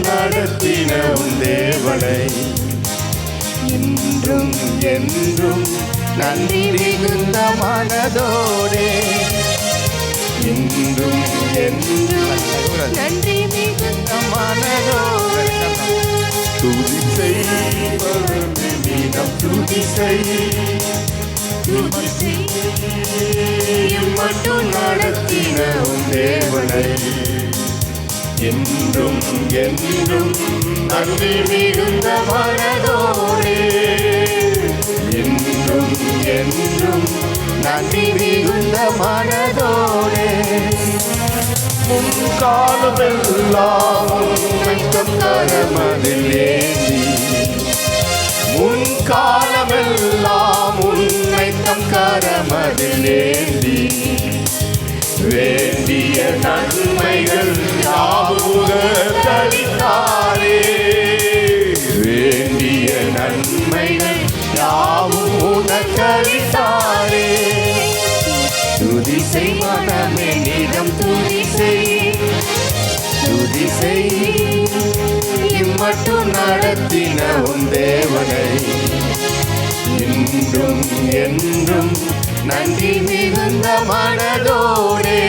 நடத்தின உன் தேவனை இன்றும் என்றும் நன்றி மிகுந்த மனதோடே இன்றும் என்றும் நன்றி மிகுந்த மனதோடே துதி செய்வதம் துதி மட்டும் நடத்தின உன் தேவனை என்றும் என்றும் நன்றி மிகுந்த மனதோடே என்றும் என்றும் நன்றி மிகுந்த மனதோடே முன்காலமெல்லாம் கரமதில் ஏந்தி முன்காலமெல்லாம் உன்னை தம் கரமதில் ஏந்தி வேண்டிய நன்மைகள் யாவுகளித்தாரே வேண்டிய நன்மைகள் யாவும் உனக்களித்தாரே துதி செய் மனமே நிலம் துதி செய் இம்மட்டும் நடத்தின உன் தேவனை இன்றும் என்றும் நன்றி மிகுந்த மனதோடே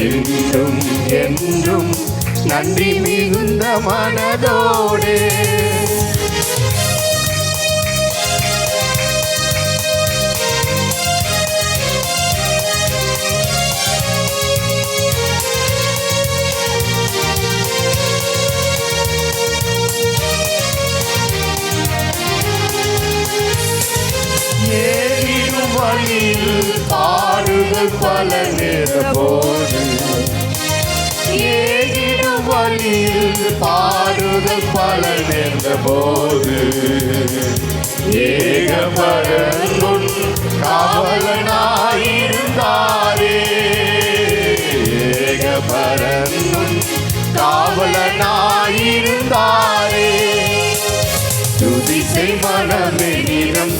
இன்றும் என்றும் நன்றி மிகுந்த மனதோடே பாடுகள் பல நேரபோது ஏகிடும் வழியில் பாடுகள் பல நேர்ந்தபோது ஏகபரன் காவலனாயிருந்தாரே ஏகபரன் காவலனாயிருந்தாரே துதி செய் மனமே நிலம்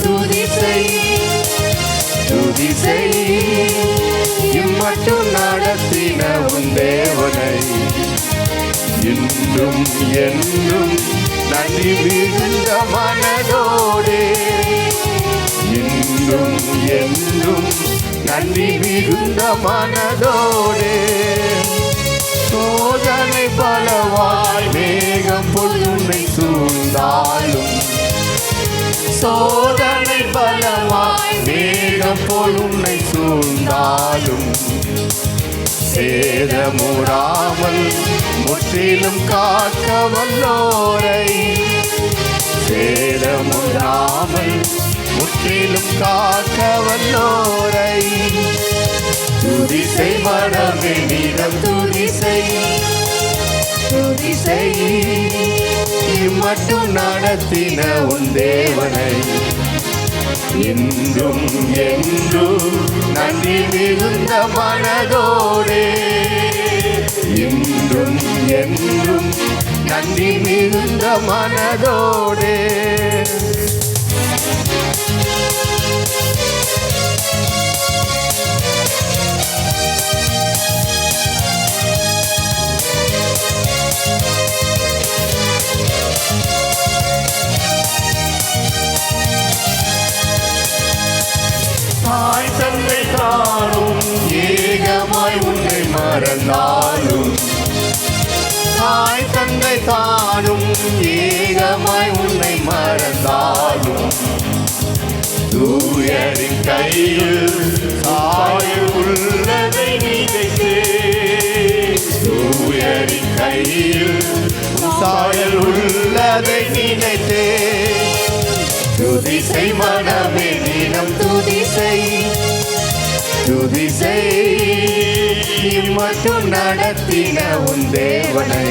துதி செய் இம்மட்டும் நடத்தின உன் தேவனை இன்றும் என்றும் நன்றி மிகுந்த மனதோடே இன்றும் என்றும் நன்றி மிகுந்த மனதோடே சோதனை பலவாய் மேகம் பொழுமை சூழ்ந்தாலும் சோதனை பலவாய் மேகம் போல் உன்னை சூழ்ந்தாலும் சேதமுறாமல் முற்றிலும் காக்க வல்லோரை சேதமுறாமல் முற்றிலும் காக்க வல்லோரை துதி செய் மனமே நிலம் துதி செய் இம்மட்டும் நடத்தின உன் தேவனை இன்றும் என்றும் நன்றி மிகுந்த மனதோடே இன்றும் என்றும் நன்றி மிகுந்த மனதோடே தாய் தந்தை தானும் ஏகமாய் உன்னை மறந்தாலும் தாய் தந்தை தானும் ஏகமாய் உன்னை மறந்தாலும் தூயரின் கையில் சாயல் உள்ளதை நினைத்தே தூயரின் கையில் சாயல் உள்ளதை நினைத்தே துதி செய் மனமே நிலம் துதி செய் மட்டும் நடத்தின உன் தேவனை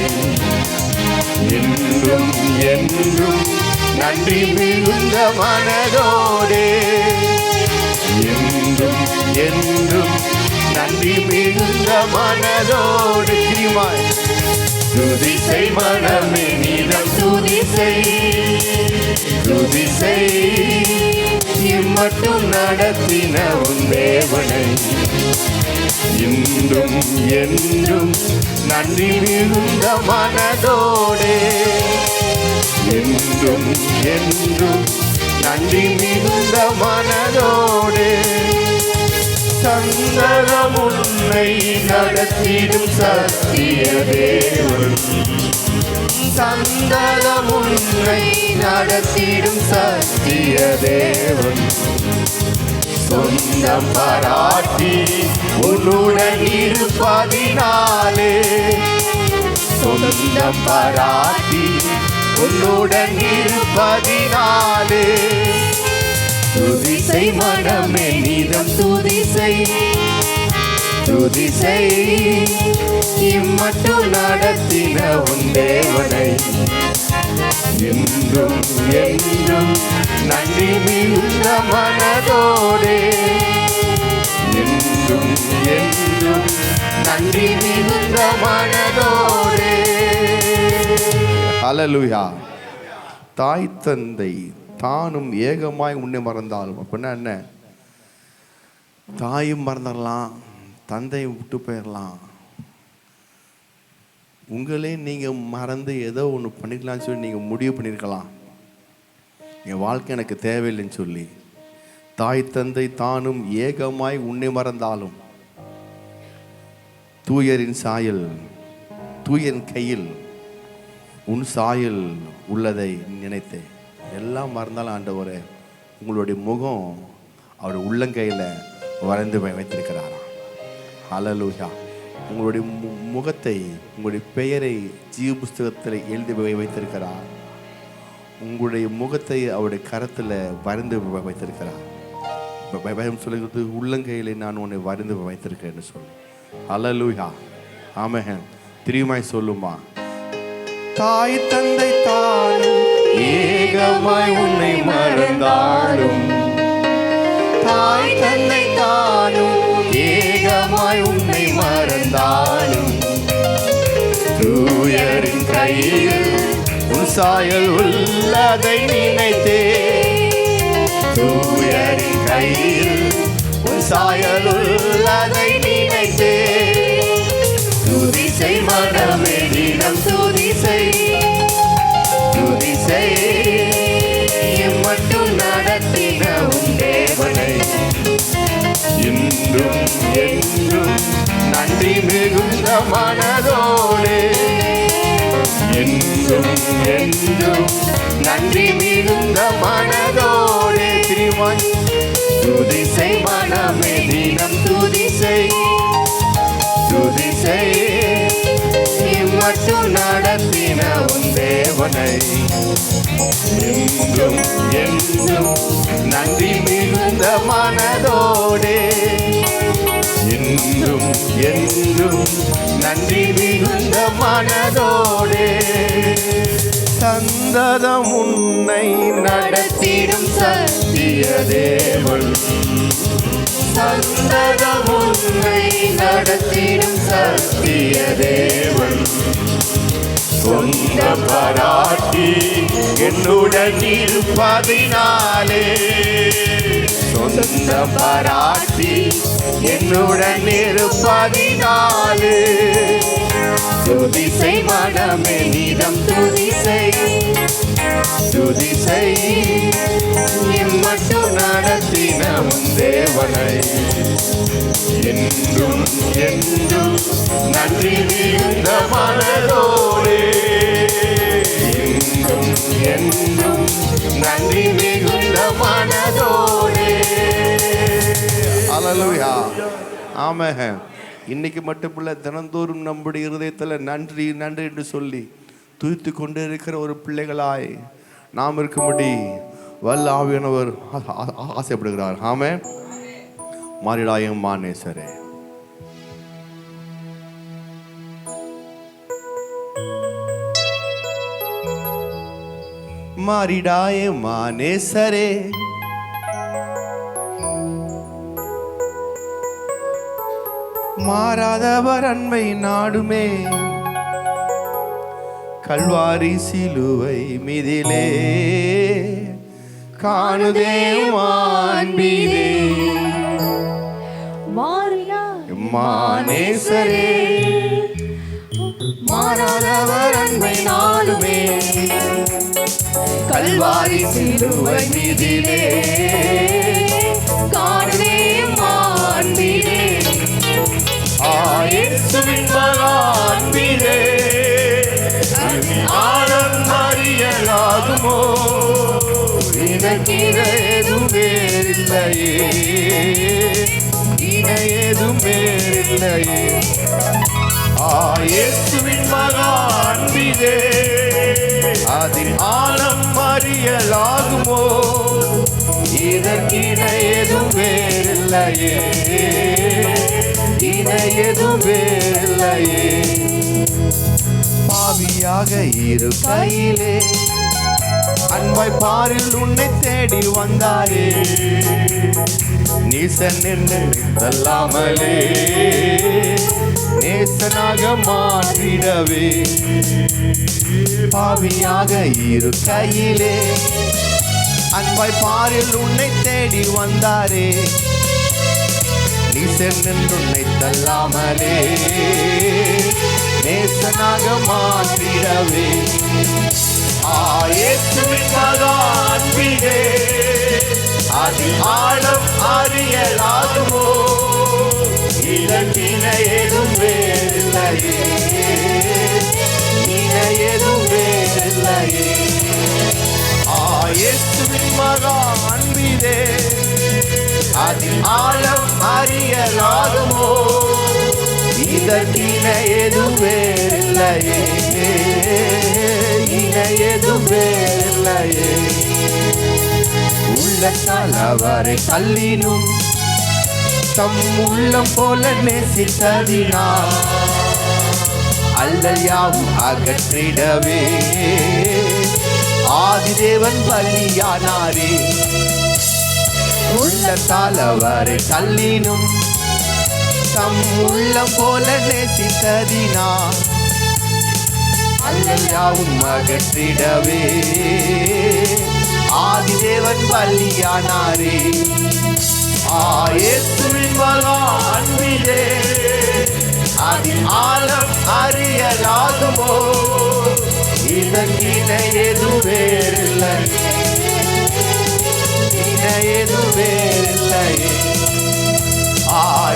இன்றும் என்றும் நன்றி மிகுந்த மனதோடே இன்றும் என்றும் நன்றி மிகுந்த மனதோடு கிரிமாய் துதி செய் மனமே நிலம் துதி செய் இம்மட்டும் நடத்தின உன் தேவனை இன்றும் என்றும் நன்றி மிகுந்த மனதோடே, என்றும் என்றும் நன்றி மிகுந்த மனதோடே, சந்ததம் உன்னை நடத்திடும் சத்திய தேவன், சந்ததம் உன்னை நடத்திடும் சத்திய தேவன், சொந்தம் பாராட்டி உன்னுடன் இருப்பதினாலே, சொந்தம் பாராட்டி உன்னுடன் இருப்பதினாலே, துதிசை மனமே நீதம் துதிசை, துதிசை இம்மட்டும் நடத்தின உன் தேவனை, என்றும் என்றும் நன்றி மிகுந்த மனதோடே, என்றும் என்றும் நன்றி மிகுந்த மனதோடே. ஹல்லேலூயா. தாய் தந்தை தானும் ஏகமாய் உன்னை மறந்தாலும், அப்படின்னா என்ன? தாயும் மறந்துடலாம், தந்தையை விட்டு போயிடலாம், உங்களே நீங்கள் மறந்து ஏதோ ஒன்று பண்ணிக்கலாம்னு சொல்லி நீங்கள் முடிவு பண்ணியிருக்கலாம். என் வாழ்க்கை எனக்கு தேவையில்லைன்னு சொல்லி. தாய் தந்தை தானும் ஏகமாய் உன்னை மறந்தாலும், தூயரின் சாயல், தூயன் கையில் உன் சாயல் உள்ளதை நினைத்தேன். எல்லாம் மறந்தாலும் ஆண்டவரே, உங்களுடைய முகம் அவருடைய உள்ளங்கையில் வரைந்து வைத்திருக்கிறாராம். ஹல்லேலூயா. உங்களுடைய முகத்தை, உங்களுடைய பெயரை ஜீவ புஸ்தகத்தில் எழுதி வைத்திருக்கிறார். உங்களுடைய முகத்தை அவருடைய கரத்தில் வரைந்து வைத்திருக்கிறார். பயம் சொல்லுகிறது, உள்ளங்கையில் நான் உன்னை வரைந்து வைத்திருக்கிறேன்னு சொல்லி. ஹல்லேலூயா. ஆமென். திரும்பியும் சொல்லுமா, தாய் தந்தை தானும் ஏகமாய் உன்னை மறந்தாலும், தாய் தந்தை தானும் ஏகமாய் உன்னை மறந்தாலும், தூயரின் கையில் உன் சாயல் உள்ளதை நினைத்தே, தூயரின் கையில் உன் சாயல் உள்ளதை நினைத்தே, துதிசை மனமே தினம் துதிசை, துதிசை மட்டும் நடத்தின உன் தேவனை, இன்றும் என்றும் நன்றி மிகுந்த மனதோடே, என்றும் என்றும் நன்றி மிகுந்த மனதோடே. திருமாய் துதிசை மனமே தினம் துதிசை, துதிசை மட்டும் நடத்தின உன் தேவனை, என்றும் என்றும் நன்றி மிகுந்த மனதோடே, என்றும் என்றும் நன்றி மிகுந்த மனதோடே, சந்ததம் உன்னை நடத்திடும் சத்திய தேவன், சந்ததம் உன்னை நடத்திடும் சத்திய தேவன், சொந்த பாராட்டி என்னுடன் இருப்பதினாலே, சொந்த பாராட்டி என்னுடன் இருப்பதினாலே, துதிசை மனமே நீதம் துதிசை, துதிசை மட்டும் நடத்தின உன் தேவனை, என்றும் என்றும் நன்றி மிகுந்த மனதோடே, என்றும் என்றும் நன்றி மிகுந்த மனதோடே. ஹல்லேலூயா. ஆமென். இன்னைக்கு மட்டும் பிள்ளை தினந்தோறும் நம்முடைய இருதயத்தில் நன்றி நன்றி என்று சொல்லி துதித்து கொண்டு இருக்கிற ஒரு பிள்ளைகளாய் நாம் இருக்கும்படி வல்ல ஆவியானவர் ஆசைப்படுகிறார். ஆமென். மாறிடாயம் மானேசரே. மாறிடாய மானேசரே, மாறாதவர் அன்பை நாடுமே, கல்வாரி சிலுவை மீதிலே காணுதே மாண்பிலே, மானேசரே மாறாதவர் அன்பை நாளுமே கல்வாரி சிலுவை மீதிலே காணவே மாண்பிலே இயேசுவின் மகான்பிலே ஆழம் அறியலாகுமோ இதற்கிடையேதும் வேறில்லையே இணையேதும் வேறில்லையே இயேசுவின் மகான்பிலே அதில் ஆழம் அறியலாகுமோ இதற்கிடையேதும் வேறில்லையே இணையேதும் வேறில்லையே பாவியாக இரு கையிலே அன்பாய் பாரில் உன்னை தேடி வந்தாரே நீசன் என்று நித்தல்லாமலே நேசனாக மாற்றிடவே பாவியாக இரு கையிலே அன்பாய் பாரில் உன்னை தேடி வந்தாரே நீசன் என்று உன்னை தள்ளாமலே நேசனாக மாற்றிடவே இயேசுவின் மகான்பிலே அதில் ஆழம் அறியலாகுமோ இதற்கிணையேதும் வேறில்லையே இணையேதும் வேறில்லையே இயேசுவின் மகான்பிலே அதில் ஆழம் அறியலாகுமோ இதற்கிணையேதும் வேறில்லையே இணையேதும் வேறில்லையே உள்ளத்தால் அவரை தள்ளினும் தம் உள்ளம் போல நேசித்ததினால் அல்லல் யாவும் அகற்றிடவே ஆதிதேவன் பலியானாரே உள்ளத்தால் அவரை தள்ளினும் தம் உள்ளம் போல நேசித்ததினால் அல்லல் யாவும் அகற்றிடவே ஆதிதேவன் பலியானாரே இயேசுவின் மகான்பிலே அதில் ஆழம் அறியலாகுமோ இதற்கிணையேதும் வேறில்லையே இணையேதும் வேறில்லையே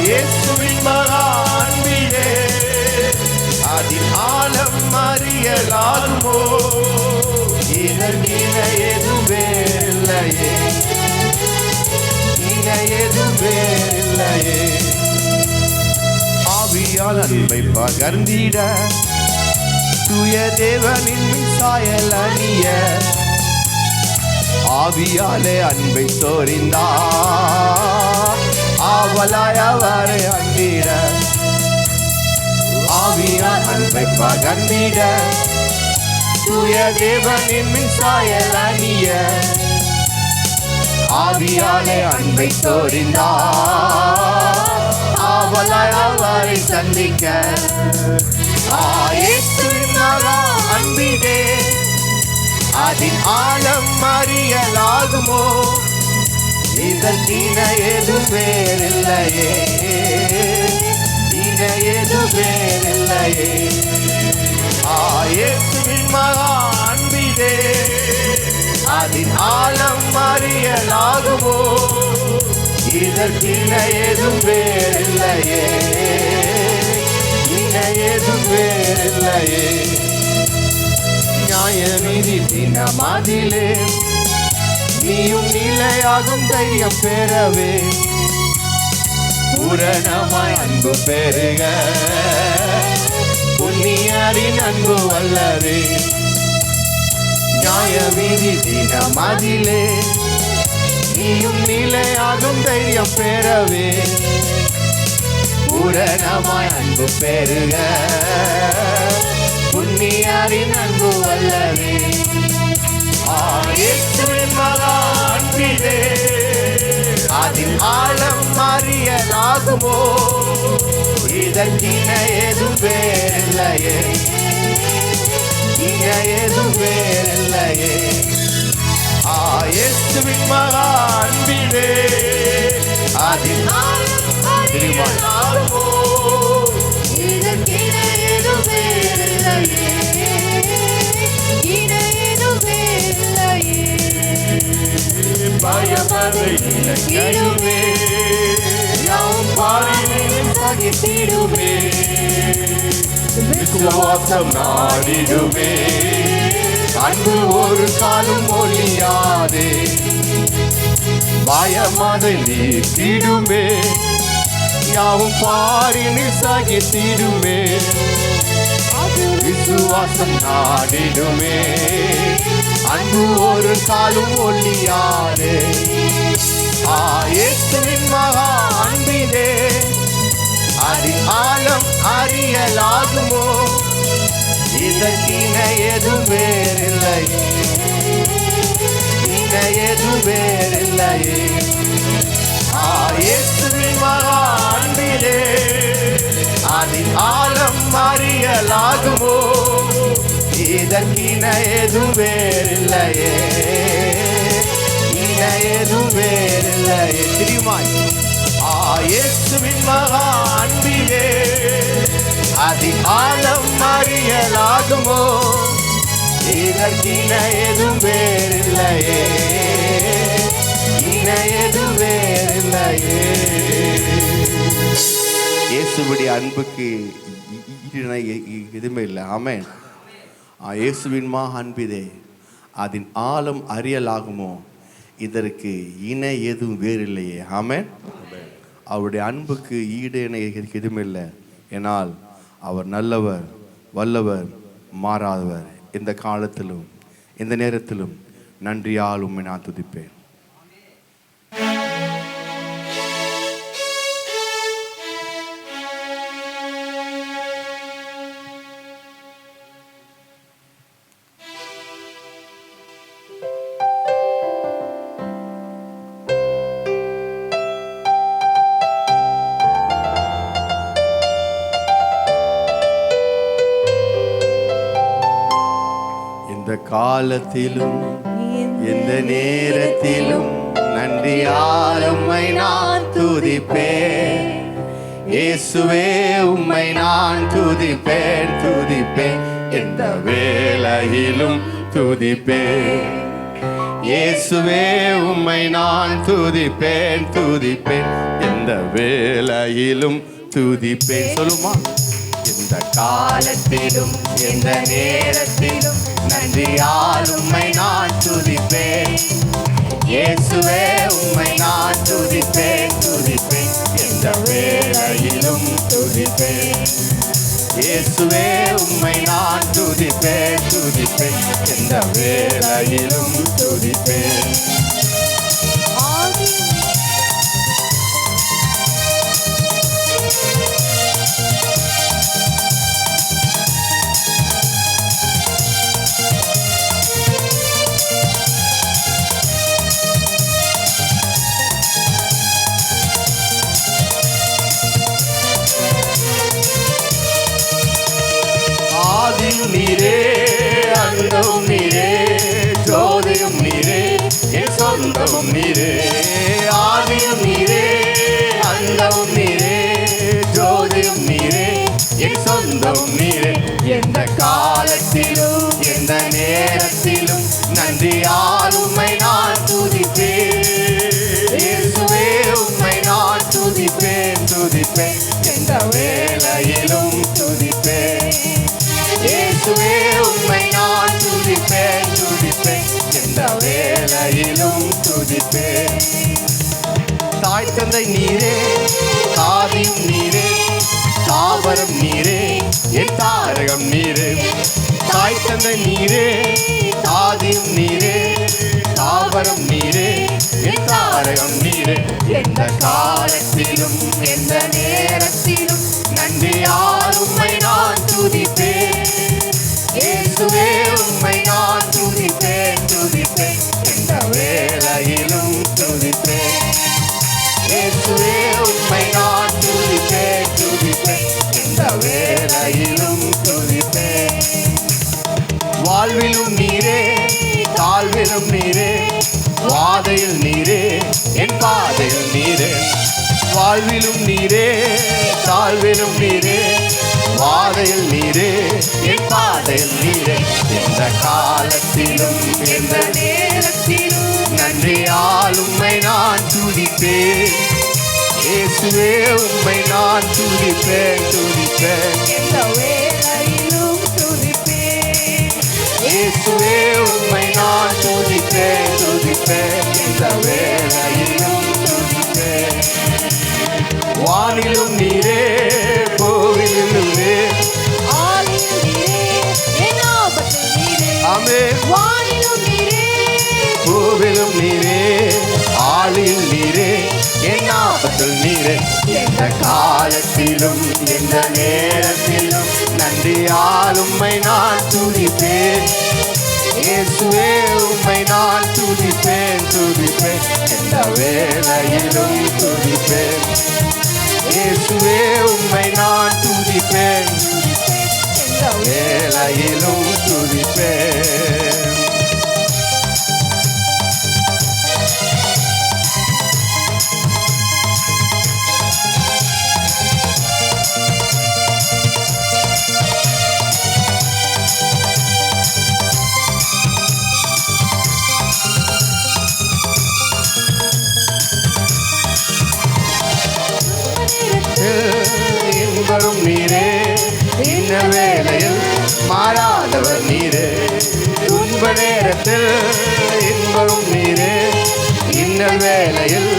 இயேசுவின் மகான்பிலே அதில் ஆழம் அறியலாகுமோ இதற்கிணையேதும் வேறில்லையே இணையேதும் வேறில்லையே ஆவியால் அன்பை பகர்ந்திட தூய தேவனின் சாயல் அணிய ஆவியாலே அன்பை சோரிந்தார் ஆவலாய் அவரை அண்டிட ஆவியால் அன்பை பகர்ந்திட தூய தேவனின் சாயல் அணிய ஆவியாலே அன்பை சோரிந்தார் ஆவலாய் அவரை சந்திக்க இயேசுவின் மகான்பிலே அதில் ஆழம் அறியலாகுமோ இதற்கிணையேதும் வேறில்லையே இணையேதும் வேறில்லையே இயேசுவின் மகான்பிலே அதில் ஆழம் அறியலாகுமோ இதற்கிணையேதும் வேறில்லையே இணையேதும் வேறில்லையே நியாயநீதி தினமதிலே நீயும் நிலையாகும் தைரியம் பெறவே பூரணமாய் அன்பு பெருக புண்ணியரின் அன்பு வல்லவே நியாயநீதி தினமதிலே நீயும் நிலையாகும் தைரியம் பெறவே பூரணமாய் அன்பு பெருக புண்ணியரின் அன்பு வல்லவே இயேசுவின் மகான்பிலே அதில் ஆழம் அறியலாகுமோ இதற்கிணையேதும் வேறில்லையே இணையேதும் வேறில்லையே இயேசுவின் மகான்பிலே அதில் ஆழம் அறியலாகுமோ விசுவாசம் நாடிடுமே, அன்பு ஒரு காலம் ஒழியாதே, பயமதை நீக்கிடுமே, யாவும் பாரினில் சகித்திடுமே, விசுவாசம் நாடிடுமே, அன்பு ஒரு காலம் ஒழியாதே. இயேசுவின் மகா அன்பிலே அது ஆழம் அறியலாகுமோ, இதற்கின எதுவும் வேறில்லை, எதுவும் வேறில்லையே. இயேசுவின் மகா அன்பிலே அதில் ஆழம் அறியலாகுமோ, இதற்கின எதுவும் வேறில்லையே, எதுவும் வேறில்லையே. தெரியுமாய் இயேசுவின் மகா அன்பிலே அதில் ஆழம் அறியலாகுமோ, இதற்கின எதுவும் வேறில்லையே, எதுவும் வேறில்லையே. இயேசுவுடைய அன்புக்கு எதுவுமே இல்லை. ஆமென். இயேசுவின் மகா அன்பிலே அதன் ஆழம் அறியலாகுமோ, இதற்கு இணை எதுவும் வேறில்லையே. ஆமென். அவருடைய அன்புக்கு ஈடு இணை எதுவும் இல்லை. ஏனால் அவர் நல்லவர், வல்லவர், மாறாதவர். இந்த காலத்திலும் இந்த நேரத்திலும் நன்றியால் உம்மை நான் துதிப்பேன். காலத்திலும் எந்த நேரத்திலும் நன்றியால் உம்மை நான் துதிப்பேன். இயேசுவே உம்மை நான் துதிப்பேன், துதிப்பேன், எந்த வேளையிலும் துதிப்பேன். இயேசுவே உம்மை நான் துதிப்பேன், துதிப்பேன், எந்த வேளையிலும் துதிப்பேன். சொல்லுமா? எந்த காலத்திலும் எந்த நேரத்திலும் நன்றியால் உம்மை நான் துதிப்பேன். இயேசுவே உம்மை நான் துதிப்பேன், துதிப்பேன், எந்த வேளையிலும் துதிப்பேன். இயேசுவே உம்மை நான் துதிப்பேன், துதிப்பேன், எந்த வேளையிலும் துதிப்பேன். நீரே அன்பும் நீரே, ஜோதியும் நீரே, என் சொந்தமும் நீரே. ஆதியும் நீரே, அன்பும் நீரே, ஜோதியும் நீரே, என் சொந்தமும் நீரே. எந்த காலத்திலும் எந்த நேரத்திலும் நன்றியால் உம்மை நான் துதிப்பேன். இயேசுவே உம்மை நான் துதிப்பேன், துதிப்பேன், எந்த வேளையிலும் துதிப்பேன். இயேசுவே உம்மை நான் துதிப்பேன், துதிப்பேன், எந்த வேளையிலும் துதிப்பேன். தாய் தந்தை நீரே, தாதியும் நீரே, தாவரம் நீரே, என் தாரகம் நீரே. தாய் தந்தை நீரே, தாதியும் நீரே, தாவரம் நீரே, என் தாரகம் நீரே. எந்த காலத்திலும் எந்த நேரத்திலும் நன்றியால் உம்மை நான் துதிப்பேன். இயேசுவே உம்மை நான் துதிப்பேன், துதிப்பேன், எந்த வேளையிலும் துதிப்பேன். இயேசுவே உம்மை நான் துதிப்பேன், துதிப்பேன், எந்த வேளையிலும் துதிப்பேன். வாழ்விலும் நீரே, தாழ்விலும் நீரே, வாதையில் நீரே, என் பாதையில் நீரே. வாழ்விலும் நீரே, தாழ்விலும் நீரே, வாதையில் நீரே, என் பாதையில் நீரே. எந்த காலத்திலும் எந்த நேரத்திலும் நன்றியால் உம்மை நான் துதிப்பேன். இயேசுவே உம்மை நான் துதிப்பேன், துதிப்பேன், எந்த வேளையிலும் ஆமே வானிலும் நீரே பூவிலும் நீரே ஆளில் நீரே என் ஆபத்தில் நீரே எந்த காலத்திலும் எந்த நேரத்திலும் நன்றியால் உம்மை நான் துதிப்பேன் இயேசுவே உம்மை நான் துதிப்பேன் துதிப்பேன் எந்த வேளையிலும் துதிப்பேன் இயேசுவே உம்மை நான் துதிப்பேன் எந்த வேளையிலும் துதிப்பேன் இன்பரும் நீரே இன்ன வேளையில் மாறாதவர் நீரே துன்ப நேரத்தில் இன்பரும் நீரே இன்ன வேளையில்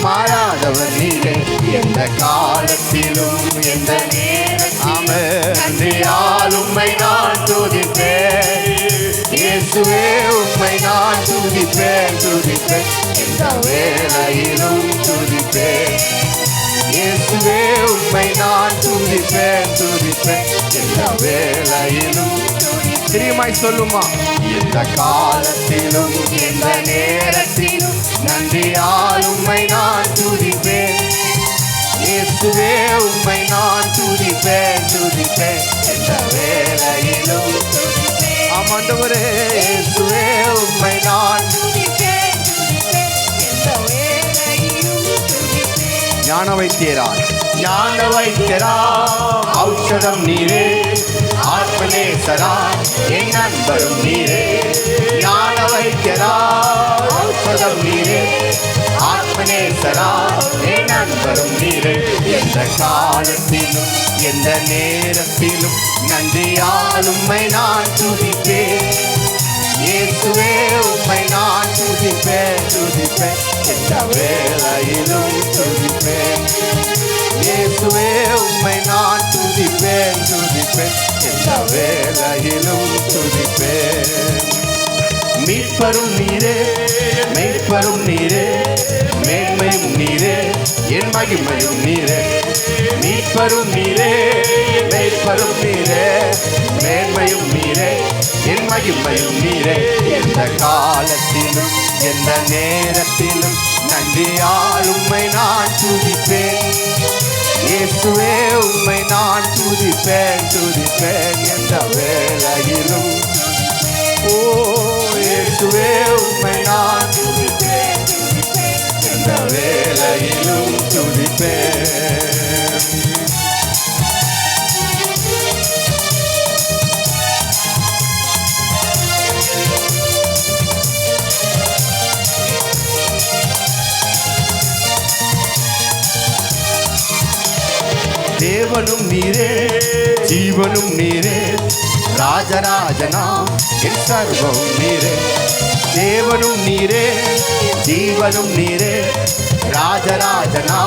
மாறாதவர் நீரே எந்த காலத்திலும் எந்த நேரத்திலும் உம்மை நான் துதிப்பேன் இயேசுவே உம்மை நான் துதிப்பேன் துதிப்பேன் எந்த வேளையிலும் துதிப்பேன் இயேசுவே உம்மை நான் துதிப்பேன் துதிப்பேன் எந்த வேளையிலும் திருமாய் சொல்லுமா எந்த காலத்திலும் எந்த நேரத்திலும் நன்றியால் உம்மை நான் துதிப்பேன் இயேசுவே உம்மை நான் துதிப்பேன் துதிப்பேன் எந்த வேளையிலும் ஆமாண்டவரே இயேசுவே உம்மை நான் துதிப்பேன் துதிப்பேன் எந்த வேளையிலும் துதிப்பேன் ஞான வைத்தியரா ஔஷதம் நீரே ஆத்மநேசரா என் நண்பரும் நீரே ஞான வைத்தியரா ஔஷதம் நீரே ஆத்மநேசரா என் நண்பரும் நீரே எந்த காலத்திலும் எந்த நேரத்திலும் நன்றியால் உம்மை நான் துதிப்பேன் இயேசுவே உம்மை நான் துதிப்பேன் துதிப்பேன் எந்த வேளையிலும் துதிப்பேன் இயேசுவே உம்மை நான் துதிப்பேன் துதிப்பேன் எந்த வேளையிலும் துதிப்பேன் மீட்பரும் நீரே மெய்ப்பரும் நீரே மேன்மையும் நீரே என் மகிமையும் நீரே மீட்பரும் நீரே மெய்ப்பரும் நீரே மேன்மையும் நீரே என் மகிமையும் நீரே எந்த காலத்திலும் எந்த நேரத்திலும் நன்றியால் உம்மை நான் துதிப்பேன் இயேசுவே உம்மை நான் துதிப்பேன் துதிப்பேன் எந்த வேளையிலும் ஓ இயேசுவே உம்மை நான் துதிப்பேன் எந்த வேளையிலும் துதிப்பேன் தேவனும் நீரே ஜீவனும் நீரே ராஜராஜனா என் சர்வம் நீரே தேவனும் நீரே ஜீவனும் நீரே ராஜராஜனா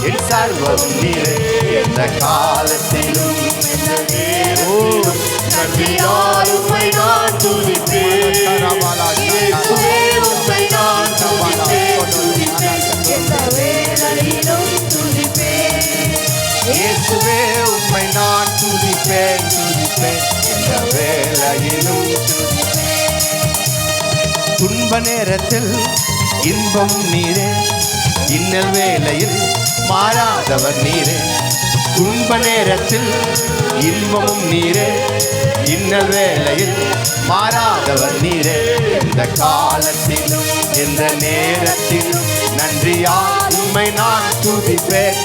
என் சர்வம் நீரே எந்த காலத்திலும் நன்றியால் உம்மை நான் துதிப்பேன் இயேசுவே உம்மை நான் துதிப்பேன் எந்த வேளையிலும் துதிப்பேன் இயேசுவே உம்மை நான் துதிப்பேன் துதிப்பேன் எந்த வேளையிலும் துன்ப நேரத்தில் இன்பமும் நீரே இன்னல் வேளையில் மாறாதவர் நீரே துன்ப நேரத்தில் இன்பமும் நீரே இன்னல் வேளையில் மாறாதவர் நீரே எந்த காலத்திலும் எந்த நேரத்திலும் நன்றியால் உம்மை நான் துதிப்பேன்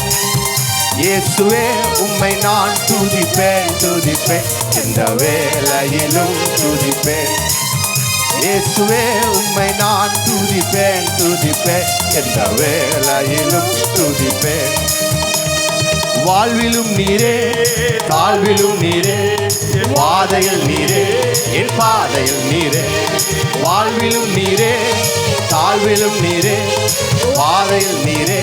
இயேசுவே உம்மை நான் துதிப்பேன் துதிப்பேன் எந்த வேளையிலும் துதிப்பேன் இயேசுவே உம்மை நான் துதிப்பேன் துதிப்பேன் எந்த வேளையிலும் துதிப்பேன் வாழ்விலும் நீரே தாழ்விலும் நீரே பாதையில் நீரே என் பாதையில் நீரே வாழ்விலும் நீரே தாழ்விலும் நீரே பாதையில் நீரே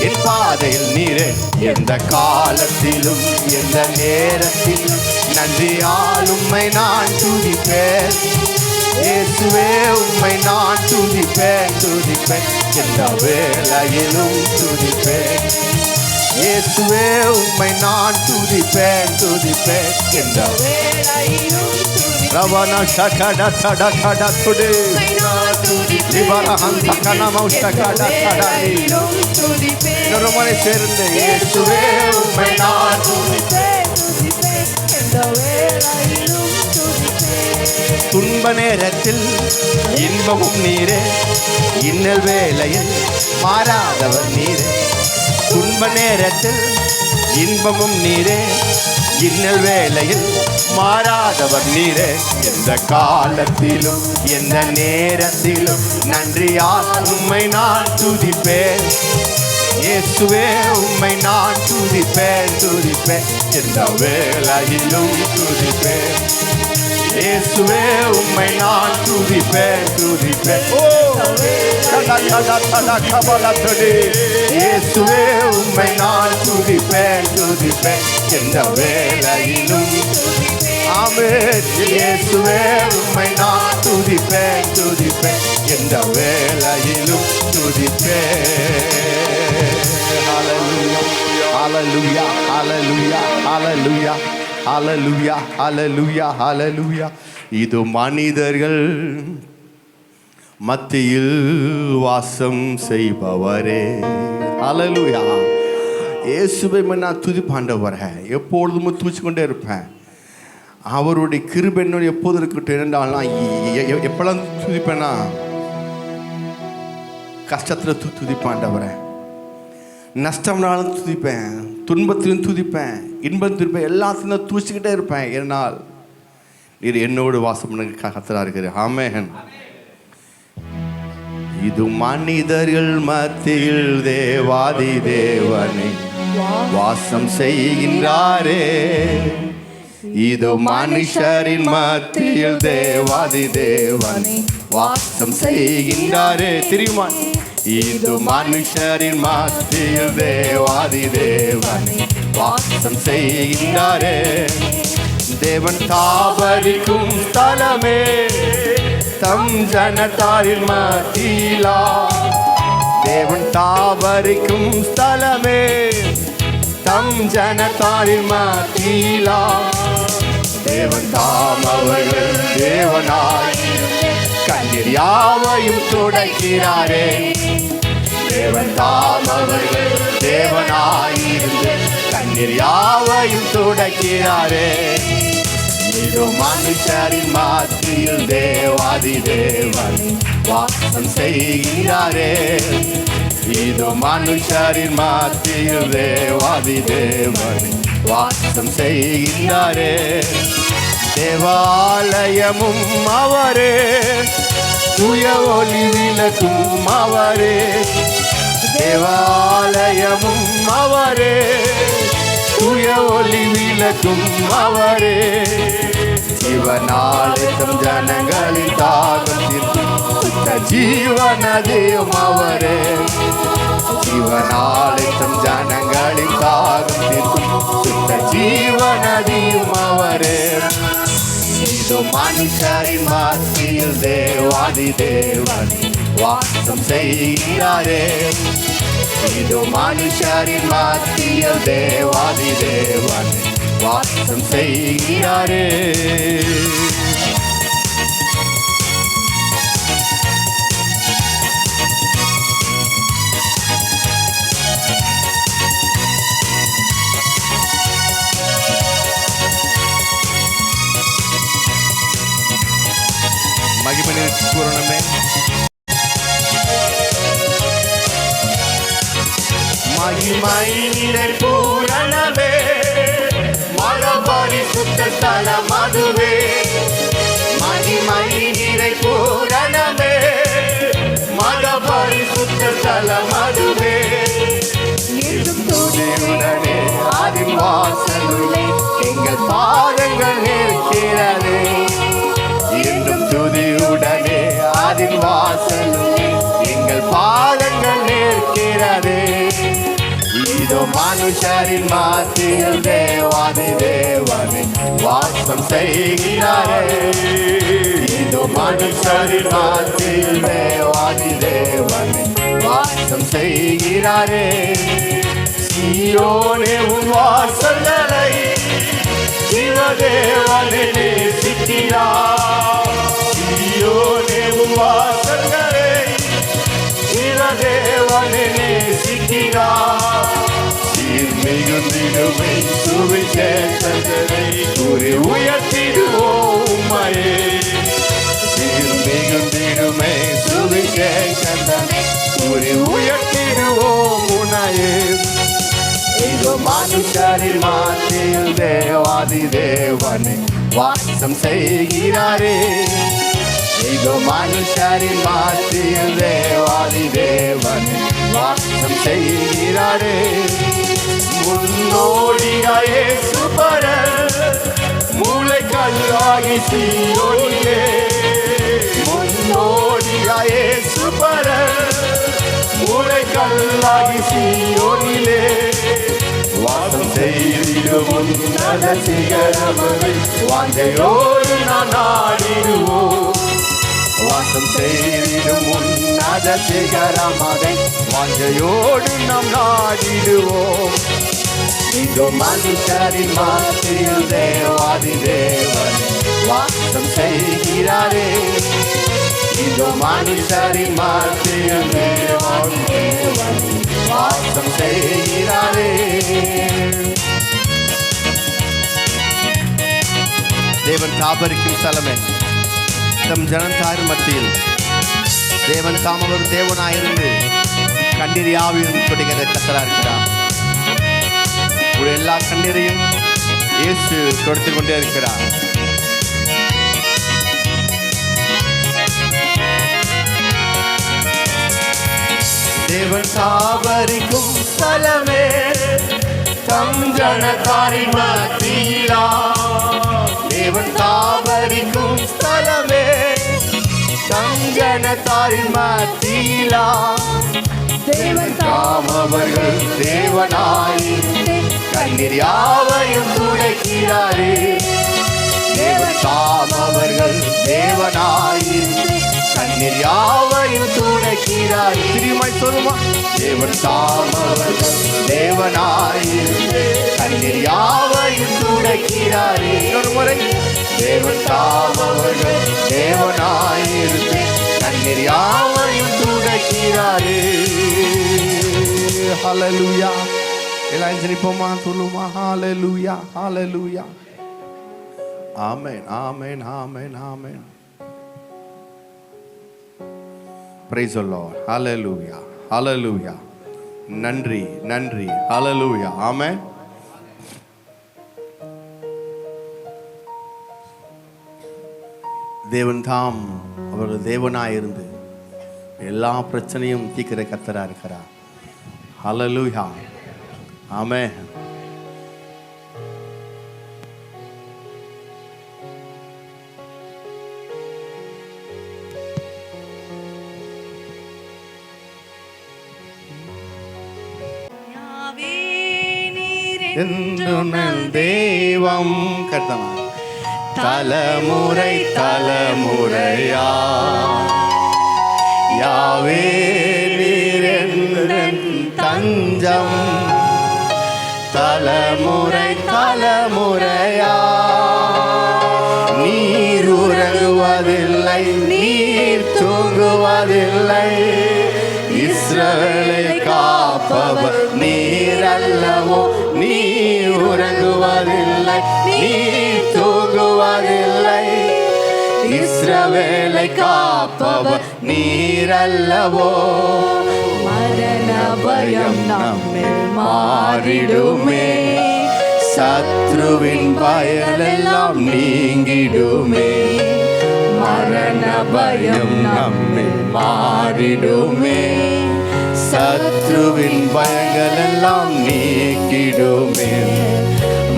என் பாதையில் நீரே எந்த காலத்திலும் எந்த நேரத்திலும் நன்றியால் உம்மை நான் துதிப்பேன் இயேசுவே உம்மை நான் துதிப்பேன் துதிப்பேன் எந்த வேளையிலும் துதிப்பேன் இயேசுவே உம்மை நான் துதிப்பேன் துதிப்பேன் எந்த வேளையிலும் துதிப்பேன். ரவண சகட சட கட துடு உம்மை நான் துதிப்பேன், லிவரஹம் சகனமௌ சகட சடலி வேளையிலும் துதிப்பேன். இன்னொரு முறை சேர்ந்து இயேசுவே உம்மை நான் துதிப்பேன், துதிப்பேன், எந்த வேளையிலும் துதிப்பேன். துன்ப நேரத்தில் இன்பமும் நீரே இன்னல் வேளையில் மாறாதவர் நீரே துன்ப நேரத்தில் இன்பமும் நீரே இன்னல் வேளையில் மாறாதவர் நீரே எந்த காலத்திலும் எந்த நேரத்திலும் நன்றியால் உம்மை நான் துதிப்பேன் இயேசுவே உம்மை நான் துதிப்பேன் துதிப்பேன் எந்த வேளையிலும் துதிப்பேன் இயேசுவே உம்மை நான் துதிப்பேன் துதிப்பேன் ஓ சதா சதா சதா கபலத்தடி இயேசுவே உம்மை நான் துதிப்பேன் துதிப்பேன் எந்த வேளையிலும் ஆமென் இயேசுவே உம்மை நான் துதிப்பேன் துதிப்பேன் எந்த வேளையிலும் துதிப்பேன் ஹalleluya ஹalleluya ஹalleluya ஹalleluya ஹalleluya ஹalleluya இது மனிதர்கள் மத்தியில் வாசம் செய்பவரே ஹalleluya இயேசுவை நான் துதிப்பாண்டவரே எப்பொழுதும் துதிச்சுக்கொண்டே இருப்பேன் அவருடைய கிருபை என்னோட எப்போது இருக்கட்டும் என்றால் நான் எப்பெல்லாம் துதிப்பேனா கஷ்டத்தில் துதிப்பாண்டவரே நஷ்டம்னாலும் துதிப்பேன் துன்பத்திலும் துதிப்பேன் இன்பம் துதிப்பேன் எல்லாத்திலும் தூச்சிக்கிட்டே இருப்பேன் என்னால் நீர் என்னோடு வாசம் பண்ண கர்த்தராக இருக்கிறேன் ஆமென் இது மனிதர்கள் மத்தியில் தேவாதி தேவனை வாசம் செய்கின்றாரே இது மனுஷரின் மத்தியில் தேவாதி தேவனை வாசம் செய்கின்றாரே தெரியுமா இது மனுஷரின் மத்தியில் தேவாதி தேவனை வாசம் செய்கின்றாரே தேவன் தாவரிக்கும் ஸ்தலமே தம் ஜனத்தாரின் மத்தியிலா தேவன் தாவரிக்கும் ஸ்தலமே தம் ஜனத்தாரின் மத்தியிலா தேவன் தாம் அவர்கள் தேவனாய் கண்ணீர் யாவையும் துடைக்கிறாரே தேவன் தாம் அவர்கள் தேவனாயிருந்து கண்ணீர் யாவையும் துடைக்கிறாரே இது மனுஷரின் மத்தியில் தேவாதி தேவன் வாசம் செய்கிறாரே இது மனுஷரின் மத்தியில் தேவாதி தேவன் வாசம் செய்கிறாரே தேவாலயமும் அவரே தூய ஒளி விளக்கும் அவரே தேவாலயமும் அவரே தூய ஒளி விளக்கும் அவரே ஜீவனாலே தம் ஜனங்களின் தாகம் தீர்க்கும் சுத்த ஜீவனதையும் அவரே ஜீவனாலே தம் ஜனங்களின் தாகம் தீர்க்கும் சுத்த ஜீவனதையும் அவரே இது மனுஷரின் மத்தியில் தேவாதி தேவன் வாசம் செய்கிறாரே இது மனுஷரின் மத்தியில் தேவாதி தேவன் வாசம் செய்கிறாரே மகிமை பூரணமே மகிமை நிறை பூரணமே மகபரிசுத்த ஸ்தலம் அதுவே மகிமை நிறை பூரணமே மகபரிசுத்த ஸ்தலம் அதுவே துதியுடனே அதின் வாசலுள்ளே எங்கள் பாதங்கள் நிற்கிறது இன்னும் துதியுடனே அதின் வாசலுள்ளே எங்கள் பாதங்கள் நிற்கிறது இதோ மனுஷரின் மத்தியில் தேவாதி தேவனை வாசம் செய்கிறாரே இதோ மனுஷரின் மத்தியில் தேவாதி தேவன் வாசம் செய்கிறாரே. சீயோனே உன் வாசல்களை சிவதேவனே நேசிக்கிறார். சீயோனே உன் வாசல்களை சிவதேவனே நேசிக்கிறார். சீர் மிகுந்திடுமை சுவிசேஷத்தை கூறி உயர்த்திடுவோம் உம்மையே. சீர் மிகுந்திடுமை சுவிசேஷத்தை கூறி உயர்த்திடுவோம் உன்னையே. இதோ மனுஷரின் மத்தியில் தேவாதி தேவனே வாசம் செய்கிறாரே. இதோ மனுஷரின் மத்தியில் தேவாதி தேவனே வாசம் செய்கிறாரே. முன்னோடியாயே சுபரர் மூளைக்கல்லாகி சீயோனிலே. முன்னோடியாயே சுபரர் மூளைக்கல்லாகி சீயோனிலே. வாசம் செய்திடும் உன்னத சிகரமதை வாஞ்சையோடு நான் நாடிடுவோம். வாசம் செய்திடும் உன்னத சிகரமதை வாஞ்சையோடு நாம் நாடிடுவோம். இதோ மனுஷரின் மத்தியில் தேவாதி தேவன் வாசம் செய்கிறாரே. இதோ மனுஷரின் மத்தியில் தேவாதி தேவன் வாசம் செய்கிறாரே. தேவன் தாபரிக்கும் ஸ்தலமே, தம் ஜனத்தாரின் மத்தியில் தேவன் தாம் ஒரு தேவனாயிருந்து கண்ணீர் யாவையும் கொடுக்கிற கர்த்தராக இருக்கிறார். உங்களுடைய எல்லா கண்ணீரையும் இயேசு கொடுத்து கொண்டே இருக்கிறார். தேவன் தாபரிக்கும் ஸ்தலமே, தம் ஜனத்தாரின் மத்தியிலா. தேவன் தாபரிக்கும் ஸ்தலமே, தம் ஜனத்தாரின் மத்தியிலா. தேவன் தாம் அவர்கள் தேவனாயிருந்து கண்ணீர் யாவையும் துடைக்கிறாரே. தேவன் தாம் அவர்கள் தேவனாயிருந்து கண்ணீர் யாவையும் துடைக்கிறார். திருமாய் சொல்லுமா? தேவன் தாம் அவர்கள் தேவனாயிருந்து கண்ணீர் யாவையும் துடைக்கிறாரே. ஒரு முறை தேவன் தாம் அவர்கள் தேவனாயிருந்து கண்ணீர் யாவையும் துடைக்கிறாரே. ஹல்லேலூயா. எல்லாம் ஜெபிப்போமா? சொல்லுமா? ஹல்லேலூயா, ஹல்லேலூயா. ஆமென், ஆமென், ஆமென், ஆமென். Praise the Lord. Hallelujah. Hallelujah. நன்றி, நன்றி. Hallelujah. ஆமென். தேவன் தாம் அவர்கள் தேவனாயிருந்து எல்லா பிரச்சனையும் தீர்க்கிற கர்த்தராக இருக்கிறார். Hallelujah. ஆமென். தெய்வம் கர்த்தனா தலைமுறை தலைமுறையா யாவே நீரென் தஞ்சம் தலைமுறை தலைமுறையா நீர் உறங்குவதில்லை நீர் தூங்குவதில்லை இஸ்ரவேலை காப்பவர் நீர் அல்லவோ நீர் உறங்குவதில்லை நீர் தூங்குவதில்லை இஸ்ரவேலை காப்பவர் நீர் அல்லவோ மரண பயம் நம்மில் மாறிடுமே சத்ருவின் பயமெல்லாம் நீங்கிடுமே மரண பயம் நம்மில் மாறிடுமே சத்ருவின் பயங்களெல்லாம் நீக்கிடுமே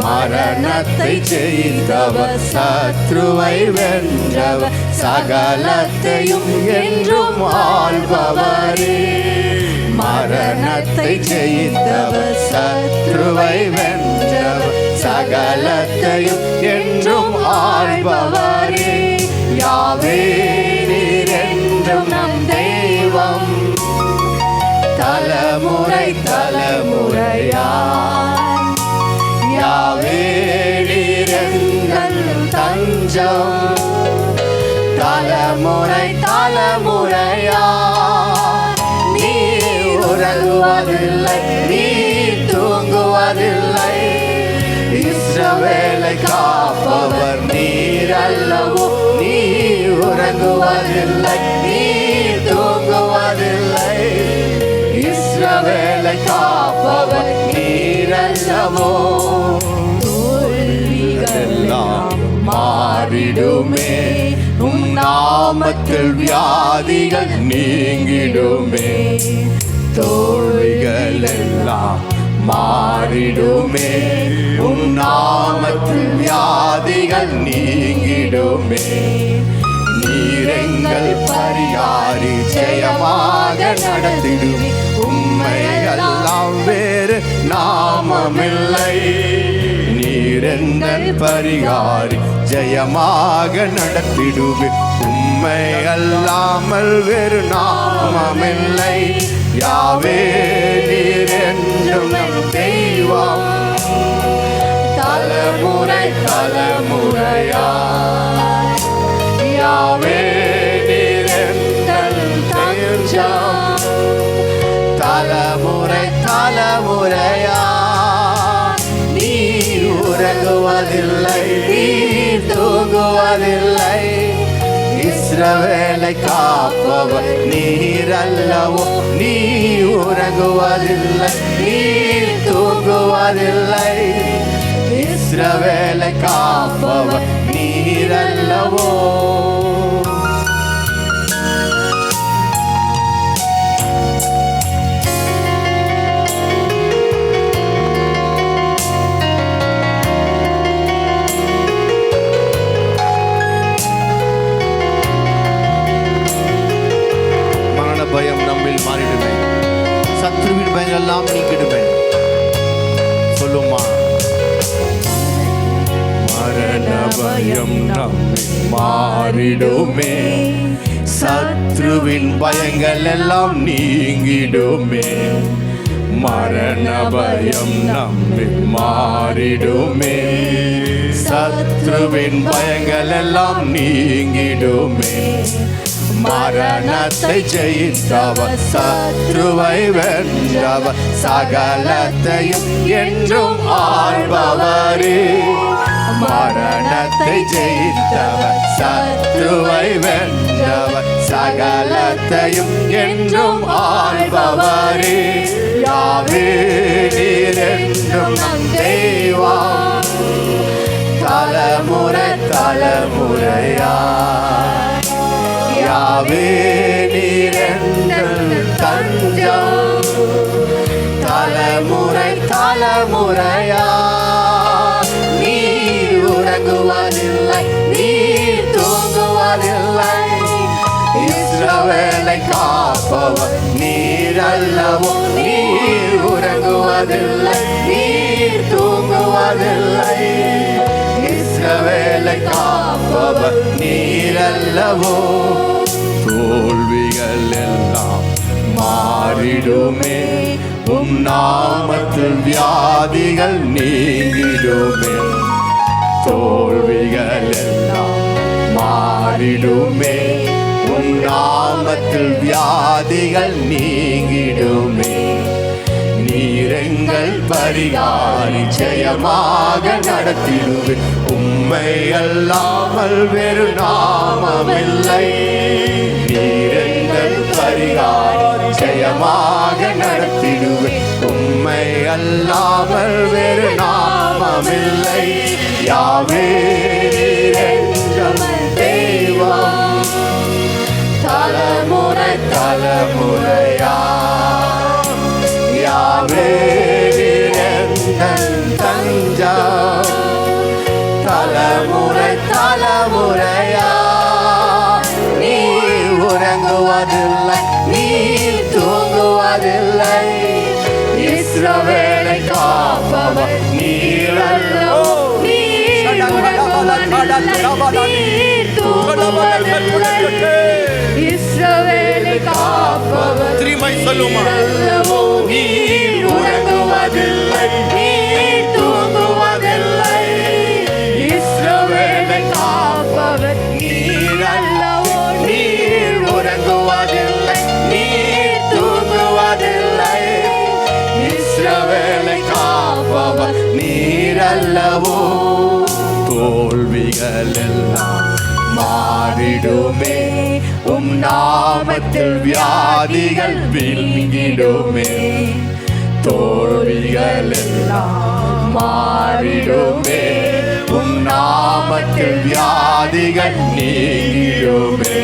மரணத்தை ஜெயித்தவர் சத்ருவை வென்றவர் சகலத்தையும் என்றும் ஆள்பவரே மரணத்தை ஜெயித்தவர் சத்ருவை வென்றவர் சகலத்தையும் என்றும் ஆள்பவரே யாவே நீர் என்றும் நம் தெய்வம், தலைமுறை தலைமுறையாய். யாவே நீர் எங்கள் தஞ்சம், தலைமுறை தலைமுறையாய். நீர் உறங்குவதில்லை, நீர் தூங்குவதில்லை, இஸ்ரவேலை காப்பவர் நீர் அல்லவோ. நீர் உறங்குவதில்லை, நீர் தூங்குவதில்லை, இஸ்ரவேலை காப்பவர் நீர் அல்லவோ. தோல்விகளெல்லாம் மாறிடுமே, உம் நாமத்தில் வியாதிகள் நீங்கிடுமே. தோல்விகள் எல்லாம் மாறிடுமே, உம் நாமத்தில் வியாதிகள் நீங்கிடுமே. நீரெங்கள் பரிகாரி ஜெயமாக நடத்திடுமே, உம்மையெல்லாம் வேறு நாமமில்லை. நீரெங்கள் பரிகாரி ஜெயமாக நடத்திடுவே, உம்மை அல்லாமல் வேறு நாமமில்லை. யாவே நீர் என்றும் நம் தெய்வம், தலைமுறை தலைமுறையாய். யாவே நீர் எங்கள் தஞ்சம், தலைமுறை தலைமுறையாய். நீர் உறங்குவதில்லை, நீர் தூங்குவதில்லை, இஸ்ரவேலை காப்பவர் நீர் அல்லவோ. நீர் உறங்குவதில்லை, நீர் தூங்குவதில்லை, இஸ்ரவேலை காப்பவர் நீர் அல்லவோ. பயம் நம்மில் மாறிடுமே, சத்ருவின் பயம் எல்லாம் நீக்கிடுமே. சொல்லுமா, மரண பயம் நம்மில் மாறிடுமே, சத்ருவின் பயங்கள் எல்லாம் நீங்கிடுமே. மரண பயம் நம்மில் மாறிடுமே, சத்ருவின் பயங்கள் எல்லாம் நீங்கிடுமே. மரணத்தை ஜெயித்தவர், சத்ருவை வென்றவர், சகலத்தையும் என்றும் ஆள்பவரே. மரணத்தை ஜெயித்தவர், சத்ருவை வென்றவர், சகலத்தையும் என்றும் ஆள்பவரே. யாவே நீர் என்றும் நம் தெய்வம், தலைமுறை தலைமுறையாய். யாவே நீர் எங்கள் தஞ்சம், தலைமுறை தலைமுறையாய். நீர் உறங்குவதில்லை, நீர் தூங்குவதில்லை, இஸ்ரவேலை காப்பவர் நீர் அல்லவோ. நீர் உறங்குவதில்லை, நீர் தூங்குவதில்லை, இஸ்ரவேலை காப்பவர் நீர் அல்லவோ. தோல்விகள் எல்லாம் மாறிடுமே, உம் நாமத்தில் வியாதிகள் நீங்கிடுமே. தோல்விகள் எல்லாம் மாறிடுமே, உம் நாமத்தில் வியாதிகள் நீங்கிடுமே. நீரெங்கள் பரிகாரி ஜெயமாக நடத்திடுவே, உம்மை அல்லாமல் வேறு நாமமில்லை. நீரெங்கள் பரிகாரி ஜெயமாக நடத்திடுவே, உம்மை அல்லாமல் வேறு நாமமில்லை. யாவே நீர் என்றும் தெய்வம், தலைமுறை தலைமுறையாய். யாவே நீர் எங்கள் தஞ்சம், தலைமுறை தலைமுறையாய். நீர் உறங்குவதில்லை, நீர் தூங்குவதில்லை, இஸ்ரவேலை காப்பவர் நீர் அல்லவோ. நீர் உறங்குவதில்லை, நீர் தூங்குவதில்லை, தூங்குவதில்லை. இஸ்ரவேலை காப்பவர் திரும்பி சொல்லுமா, அல்லவோ. நீர் உறங்குவதில்லை, நீர் தூங்குவதில்லை. இஸ்ரவேலை காப்பவர் நீர் அல்லவோ. நீர் உறங்குவதில்லை, நீர் தூங்குவதில்லை. இஸ்ரவேலை காப்பவர் நீர் அல்லவோ. தோல்விகள் எல்லாம் மாறிடுமே, உம் நாமத்தில் வியாதிகள் வீங்கிடுமே. தோல்விகள் எல்லாம் மாறிடுமே, உம் நாமத்தில் வியாதிகள் நீங்கிடுமே.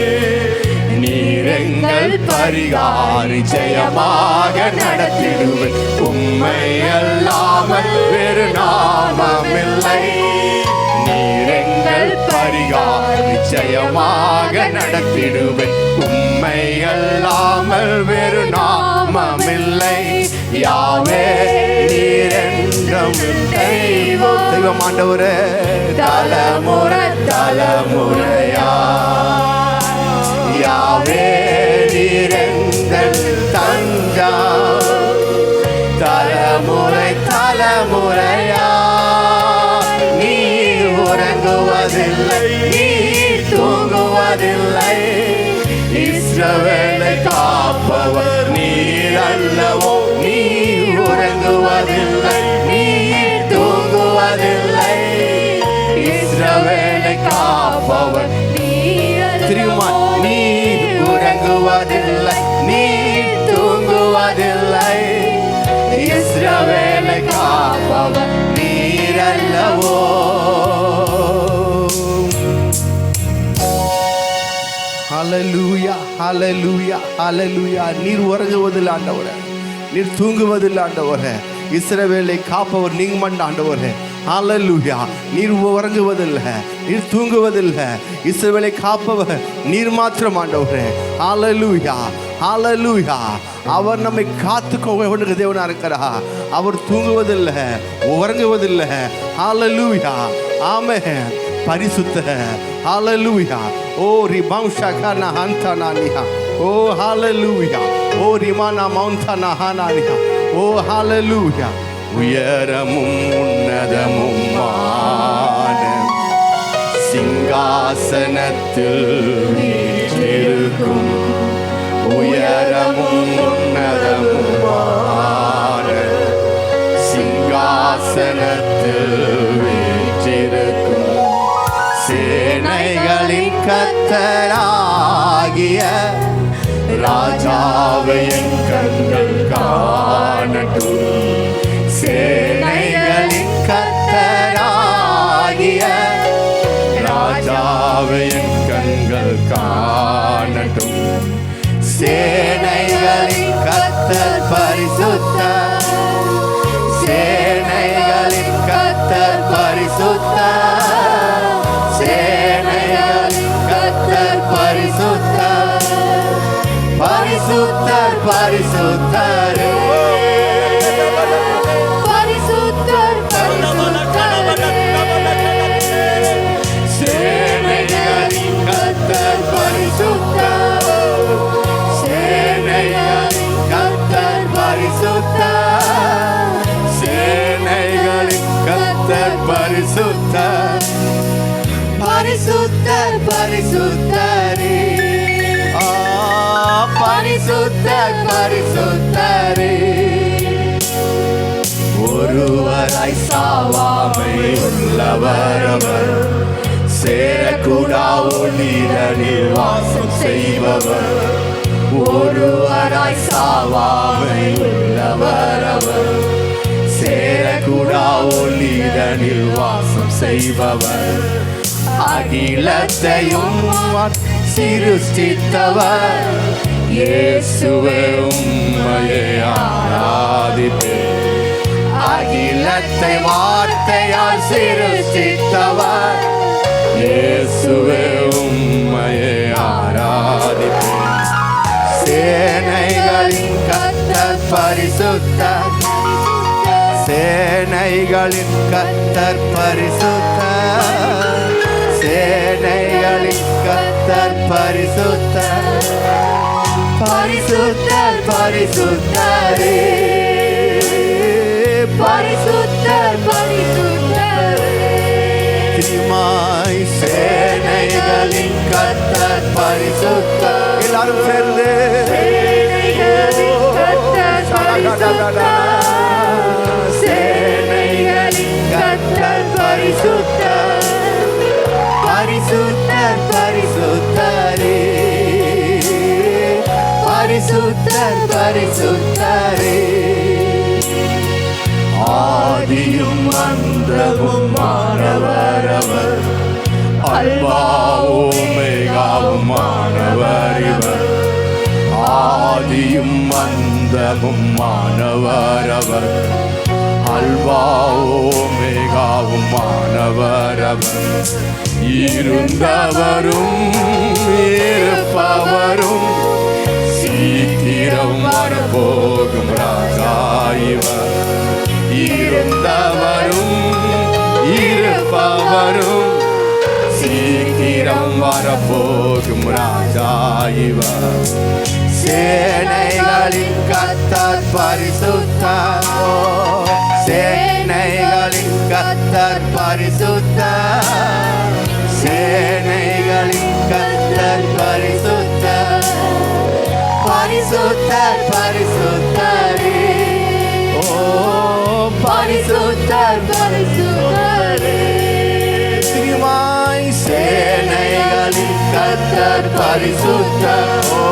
நீரெங்கள் பரிகாரி ஜெயமாக நடத்திடுவேன். உம்மை அல்லாமல் வேறு நாமமில்லை. நீரெங்கள் பரிகாரி ஜெயமாக நடத்திடுவேன். உம்மை அல்லாமல் வேறு நாமமில்லை. யாவே நீரென்றும் தெய்வம் ஆண்டவரே. தலைமுறை தலைமுறையா யாவே நீரெந்தன் தஞ்சம். தலைமுறை தலைமுறையா நீர் உறங்குவதில்லை, நீர் தூங்குவதில்லை. இஸ்ரவேலை காப்பவர் நீர் அல்லவோ. நீர் உறங்குவதில்லை, நீர் தூங்குவதில்லை. இஸ்ரவேலை காப்பவர் திரும்ப நீர் உறங்குவதில்லை, நீர் தூங்குவதில்லை. இஸ்ரவேலை காப்பவர் நீர் அல்லவோ. ஹல்லேலூயா, ஹல்லேலூயா, ஹல்லேலூயா. நீர் உறங்குவதில்லை ஆண்டவரே, நீர் தூங்குவதில்லை ஆண்டவரே. இஸ்ரவேலை காப்பவர் நீங்க மண்ட ஆண்டவரே. ஹல்லேலூயா. நீர் உறங்குவதில்லை, நீர் தூங்குவதில்லை. இஸ்ரவேலை காப்பவர் நீர் மாத்திரம் ஆண்டவரே. ஹல்லேலூயா, ஹல்லேலூயா. அவர் நம்மை காத்துக்கொள்ள தேவனா இருக்கிறார். அவர் தூங்குவதில்லை, உறங்குவதில்லை. ஹல்லேலூயா, ஆமென். பரிசுத்த ஹல்லேலூயா. ஓ ரிபம்ஷகனா ஹந்தனானியா. ஓ ஹல்லேலூயா. ஓ ரிமானா மௌந்தனா ஹனானியா. ஓ ஹல்லேலூயா. உயரமும் உன்னதமுமான சிங்காசனத்தில் வீற்றிருக்கும். உயரமும் உன்னதமுமான சிங்காசனத்தில் வீற்றிருக்கும். சேனைகளின் கர்த்தராகிய ராஜாவை என் கண்கள் காணட்டும். சேனைகளின் கர்த்தராகிய ராஜாவை என் கண்கள் காணட்டும். சேனைகளின் கர்த்தர் பரிசுத்தர். சேனைகளின் கர்த்தர் பரிசுத்தர். சேனைகளின் கர்த்தர் பரிசுத்தர். பரிசுத்தர் பரிசுத்தர் பரிசுத்தர் சேனைகளின் கர்த்தர் பரிசுத்தர். சேனைகளின் கர்த்தர் பரிசுத்தர். சேனைகளின் கர்த்தர் பரிசுத்தர். பரிசுத்தர் பரிசுத்தரே. பரிசுத்தர் பரிசுத்தரே. ஒருவராய் சாவாமை உள்ளவரவர். சேரக்கூடா ஒளிரனில் வாசம் செய்பவர். ஒருவராய் சாவாமை உள்ளவரவர். சேரக்கூடா ஒளிரனில் வாசம் செய்பவர். அகிலத்தையும் சிருஷ்டித்தவர். இயேசுவே உம்மையே ஆராதிப்பேன். அகிலத்தை வார்த்தையால் சிருஷ்டித்தவர். இயேசுவே உம்மையே ஆராதிப்பேன். சேனைகளின் கர்த்தர் பரிசுத்தர். சேனைகளின் கர்த்தர் பரிசுத்தர். சேனைகளின் கர்த்தர் கர்த்தர் பரிசுத்தர், பரிசுத்தர் பரிசுத்தரே, பரிசுத்தர் பரிசுத்தரே. திரிமாய் சேனைகளின் கர்த்தர் பரிசுத்தர். எல்லாரும் சேர்ந்து சேனைகளின் கர்த்தர் பரிசுத்தர், சேனைகளின் கர்த்தர் பரிசுத்தர், பரிசுத்தர் பரிசுத்தரே, பரிசுத்தர் பரிசுத்தரே. ஆதியும் அந்தமும் மாணவரவர், அல்பாவும் ஓமெகாவும் மாணவர் இவர். ஆதியும் அந்தமும் மாணவரவர், அல்பாவும் ஓமெகாவும் மாணவரவர். இருந்தவரும் இருப்பவரும் சீக்கிரம் வரப்போகும் ராஜா இவர். இருந்தவரும் இருப்பவரும் சீக்கிரம் வரப்போகும் ராஜா இவர். சேனைகளின் கர்த்தர் பரிசுத்தர், சேனைகளின் கர்த்தர் பரிசுத்தர், சேனைகளின் கர்த்தர் பரிசுத்தர், பரிசுத்தர் பரிசுத்தரே, ஓ பரிசுத்தர் பரிசுத்தரே. திரிமாய் சேனைகளின் கர்த்தர் பரிசுத்தர், ஓ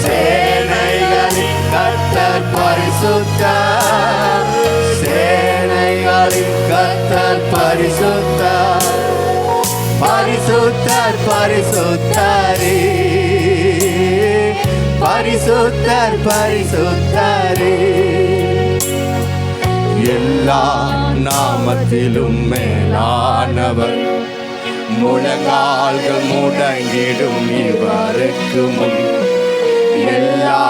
சேனைகளின் கர்த்தர் பரிசுத்தர், சேனைகளின் கர்த்தர் பரிசுத்தர், பரிசுத்தர் பரிசுத்தரே, பரிசுத்தர் பரிசுத்தரே. எல்லா நாமத்திலும் மேலானவர், முழங்கால்கள் முடங்கிடும் இவருக்கு முன். எல்லா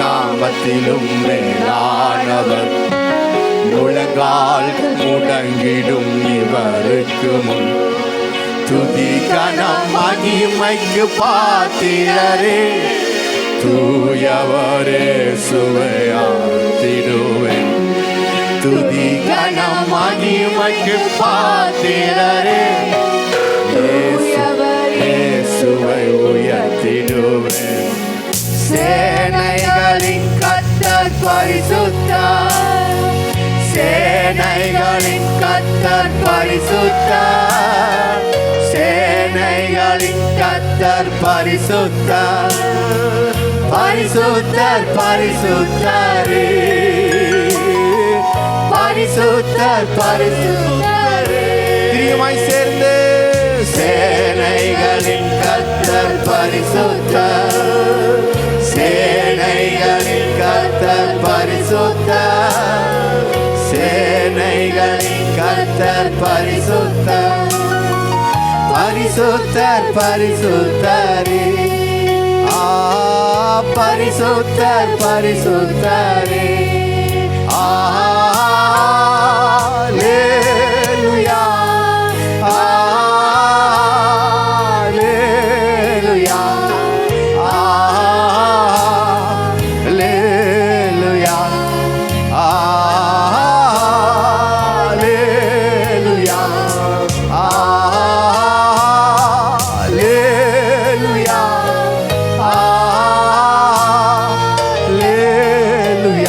நாமத்திலும் மேலானவர், முழங்கால்கள் முடங்கிடும் இவருக்கு முன். துதி கனம் மகிமைக்கு பாத்திரரே, தூயவரே சுவையாத்திடுவேன். துதி கனம் மகிமைக்கு பாத்திரரே, இயேசுவை உயர்த்திடுவேன். சேனைகளின் கர்த்தர் பரிசுத்தர், சேனைகளின் கர்த்தர் பரிசுத்தர், சேனைகளின் கர்த்தர் பரிசுத்தர், பரிசுத்தர் பரிசுத்தரே, பரிசுத்தர் பரிசுத்தரே. திரியுமாய் சேர்ந்து சேனைகளின் கர்த்தர் பரிசுத்தர், சேனைகளின் கர்த்தர் பரிசுத்தர், சேனைகளின் கர்த்தர் பரிசுத்தர், பரிசுத்தர் பரிசுத்தரே, ஆ பரிசுத்தர் பரிசுத்தரே. Alleluia, Alleluia, Alleluia, Alleluia, Alleluia, Alleluia.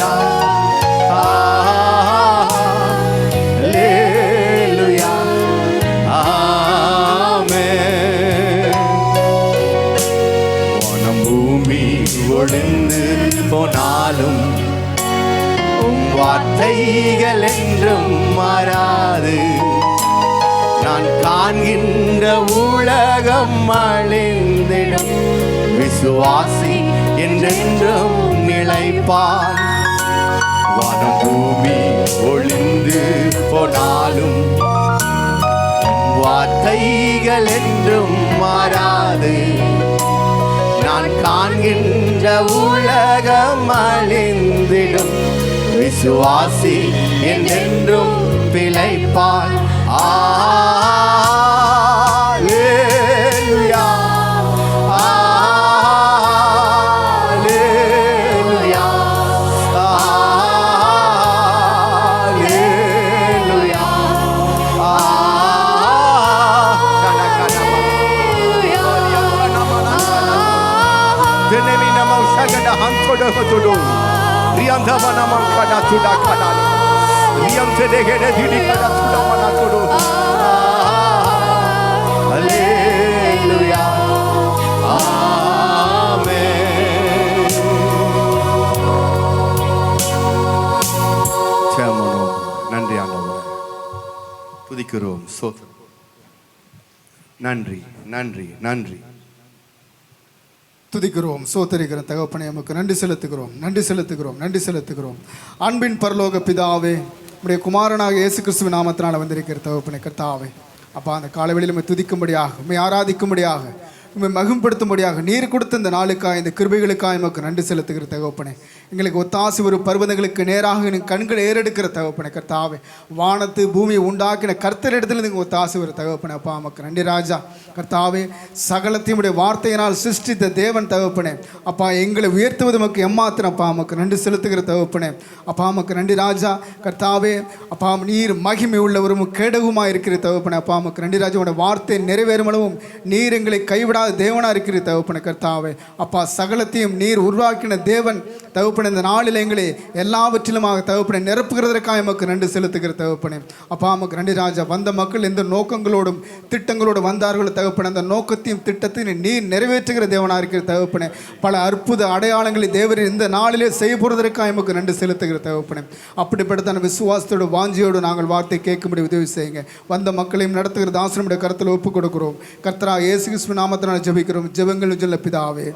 ஒளிந்து போனாலும் உம் வார்த்தைகள் என்றும் மாறாது. நான் காண்கின்ற உலகம் அழிந்திடும், விசுவாசி என்றென்றும் நிலைப்பான். வானம் பூமி ஒளிந்து போனாலும் வார்த்தைகள் என்றும் மாறாது. நான் காண்கின்ற உலகம் அழிந்திடும், விசுவாசி என்றென்றும் பிழைப்பான். Alleluia, sagada hantoda hotodo. Rianda bana mankada tuda kadali. Riam sedegede didi kada tuda mana todo. Hallelujah. Amen. சேமனோ நன்றி ஆண்டவரே. துதிக்கிறோம் ஸ்தோத்திரம். நன்றி நன்றி நன்றி. துதிக்கிறோம், சோத்தரிக்கிறோம் தகப்பனே, நமக்கு நன்றி செலுத்துகிறோம், நன்றி செலுத்துகிறோம், நன்றி செலுத்துகிறோம். அன்பின் பரலோக பிதாவே, உடைய குமாரனாக இயேசு கிறிஸ்துவின் நாமத்தினால் வந்திருக்கிற தகப்பனே கர்த்தாவே, அப்பா அந்த காலவெளியில் உம்மை துதிக்கும்படியாக, உம்மை ஆராதிக்கும்படியாக, உம்மை மகிம்படுத்தும்படியாக நீர் கொடுத்த இந்த நாளுக்காக, இந்த கிருபைகளுக்காக நமக்கு நன்றி செலுத்துகிற தகப்பனே. எங்களுக்கு ஒத்தாசி ஒரு பர்வதங்களுக்கு நேராக எனக்கு கண்களை ஏறெடுக்கிற தகப்பனே கர்த்தாவே, வானத்து பூமியை உண்டாக்கின கர்த்தர் இடத்துல நீங்கள் ஒத்தாசி ஒரு தகப்பனே. அப்பா நமக்கு நன்றி ராஜா கர்த்தாவே. சகலத்தையும் உடைய வார்த்தையினால் சிருஷ்டித்த தேவன் தகப்பனே. அப்பா எங்களை உயர்த்துவது நமக்கு எம்மாத்திரம். அப்பா நமக்கு நன்றி செலுத்துகிற தகப்பனே. அப்பா நமக்கு நன்றி ராஜா கர்த்தாவே. அப்பா நீர் மகிமை உள்ளவரும் கேடகமாக இருக்கிற தகப்பனே. அப்பா நமக்கு நன்றி ராஜா. உடைய வார்த்தை நிறைவேறுமளவும் நீர் எங்களை கைவிடாத தேவனாக இருக்கிற தகப்பனே கர்த்தாவே. அப்பா சகலத்தையும் நீர் உருவாக்கின தேவன் தகப்பனே. இந்த நாளில் எங்களை எல்லாவற்றிலுமாக தகப்பனே நிரப்புகிறதற்காக நமக்கு நன்றி செலுத்துகிற தகப்பனே. அப்பா நமக்கு நன்றி ராஜா. வந்த மக்கள் எந்த நோக்கங்களோடும் திட்டங்களோடு வந்தார்களோ தகப்பனே, அந்த நோக்கத்தையும் திட்டத்தையும் நீர் நிறைவேற்றுகிற தேவனாக இருக்கிற தகப்பனே. பல அற்புத அடையாளங்களை தேவரே இந்த நாளிலே செய்ய போகிறதற்காக நமக்கு நன்றி செலுத்துகிற தகப்பனே. அப்படிப்பட்ட விசுவாசத்தோடு வாஞ்சியோடு நாங்கள் வார்த்தை கேட்கும்படி உதவி செய்யுங்க. வந்த மக்களையும் நடத்துகிற தாசனுடைய கருத்தில் ஒப்புக் கொடுக்கிறோம். கர்த்தராகிய இயேசு கிறிஸ்துவின் நாமத்தினால் ஜெபிக்கிறோம். ஜெபங்கள் சொல்ல பிதாவே.